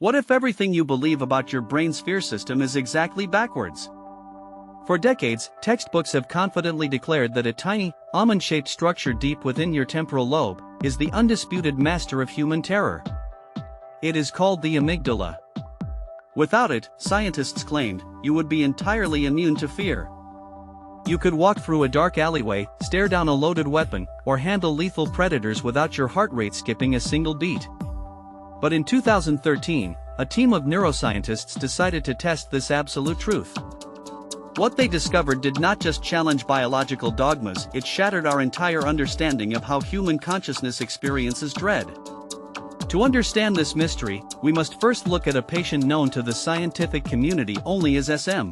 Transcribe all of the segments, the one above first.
What if everything you believe about your brain's fear system is exactly backwards? For decades, textbooks have confidently declared that a tiny, almond-shaped structure deep within your temporal lobe is the undisputed master of human terror. It is called the amygdala. Without it, scientists claimed, you would be entirely immune to fear. You could walk through a dark alleyway, stare down a loaded weapon, or handle lethal predators without your heart rate skipping a single beat. But in 2013, a team of neuroscientists decided to test this absolute truth. What they discovered did not just challenge biological dogmas, it shattered our entire understanding of how human consciousness experiences dread. To understand this mystery, we must first look at a patient known to the scientific community only as SM.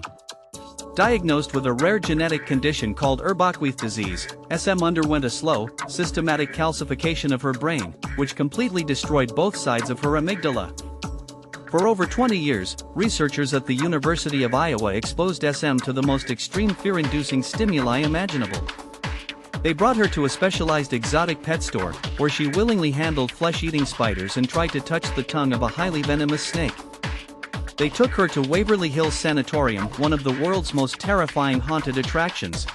Diagnosed with a rare genetic condition called Urbach-Wiethe disease, SM underwent a slow, systematic calcification of her brain, which completely destroyed both sides of her amygdala. For over 20 years, researchers at the University of Iowa exposed SM to the most extreme fear-inducing stimuli imaginable. They brought her to a specialized exotic pet store, where she willingly handled flesh-eating spiders and tried to touch the tongue of a highly venomous snake. They took her to Waverly Hills Sanatorium, one of the world's most terrifying haunted attractions.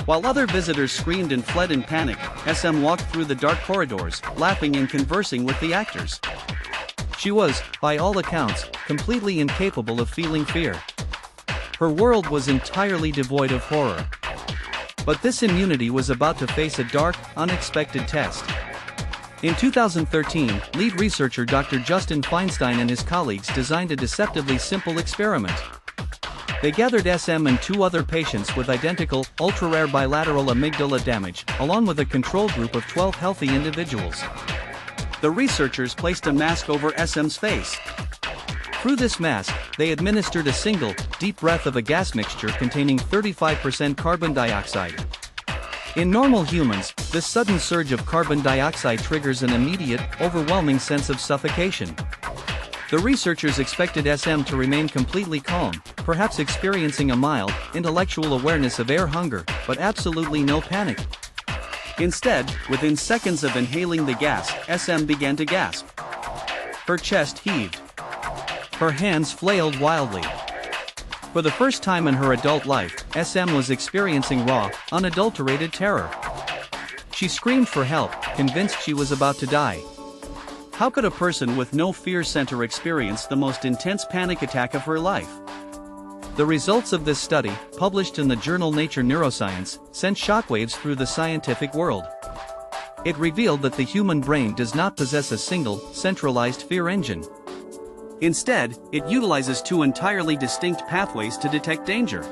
While other visitors screamed and fled in panic, SM walked through the dark corridors, laughing and conversing with the actors. She was, by all accounts, completely incapable of feeling fear. Her world was entirely devoid of horror. But this immunity was about to face a dark, unexpected test. In 2013, lead researcher Dr. Justin Feinstein and his colleagues designed a deceptively simple experiment. They gathered SM and 2 other patients with identical, ultra-rare bilateral amygdala damage, along with a control group of 12 healthy individuals. The researchers placed a mask over SM's face. Through this mask, they administered a single, deep breath of a gas mixture containing 35% carbon dioxide. In normal humans, this sudden surge of carbon dioxide triggers an immediate, overwhelming sense of suffocation. The researchers expected SM to remain completely calm, perhaps experiencing a mild, intellectual awareness of air hunger, but absolutely no panic. Instead, within seconds of inhaling the gas, SM began to gasp. Her chest heaved. Her hands flailed wildly. For the first time in her adult life, SM was experiencing raw, unadulterated terror. She screamed for help, convinced she was about to die. How could a person with no fear center experience the most intense panic attack of her life? The results of this study, published in the journal Nature Neuroscience, sent shockwaves through the scientific world. It revealed that the human brain does not possess a single, centralized fear engine. Instead, it utilizes 2 entirely distinct pathways to detect danger.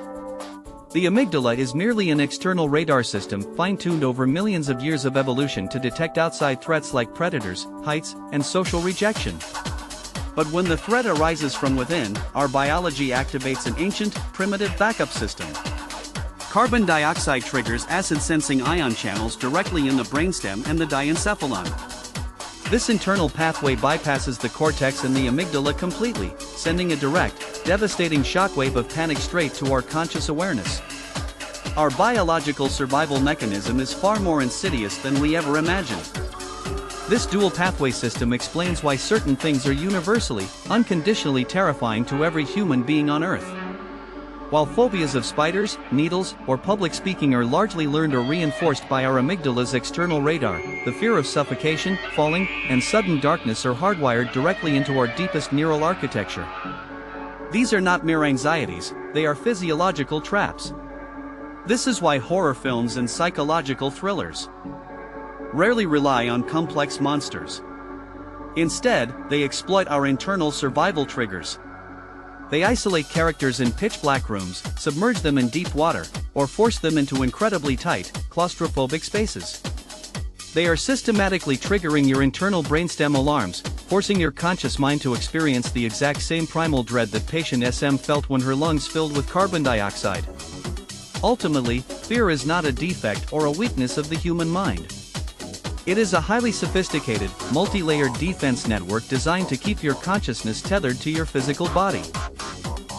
The amygdala is merely an external radar system fine-tuned over millions of years of evolution to detect outside threats like predators, heights, and social rejection. But when the threat arises from within, our biology activates an ancient, primitive backup system. Carbon dioxide triggers acid-sensing ion channels directly in the brainstem and the diencephalon. This internal pathway bypasses the cortex and the amygdala completely, sending a direct, devastating shockwave of panic straight to our conscious awareness. Our biological survival mechanism is far more insidious than we ever imagined. This dual pathway system explains why certain things are universally, unconditionally terrifying to every human being on Earth. While phobias of spiders, needles, or public speaking are largely learned or reinforced by our amygdala's external radar, the fear of suffocation, falling, and sudden darkness are hardwired directly into our deepest neural architecture. These are not mere anxieties, they are physiological traps. This is why horror films and psychological thrillers rarely rely on complex monsters. Instead, they exploit our internal survival triggers. They isolate characters in pitch-black rooms, submerge them in deep water, or force them into incredibly tight, claustrophobic spaces. They are systematically triggering your internal brainstem alarms, forcing your conscious mind to experience the exact same primal dread that Patient SM felt when her lungs filled with carbon dioxide. Ultimately, fear is not a defect or a weakness of the human mind. It is a highly sophisticated, multi-layered defense network designed to keep your consciousness tethered to your physical body.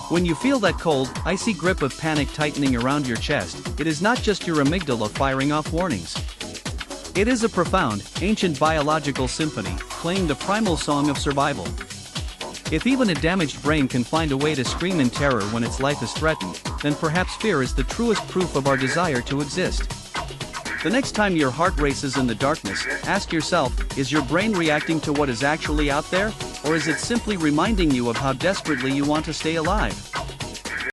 When you feel that cold, icy grip of panic tightening around your chest, it is not just your amygdala firing off warnings. It is a profound, ancient biological symphony, playing the primal song of survival. If even a damaged brain can find a way to scream in terror when its life is threatened, then perhaps fear is the truest proof of our desire to exist. The next time your heart races in the darkness, ask yourself, is your brain reacting to what is actually out there, or is it simply reminding you of how desperately you want to stay alive?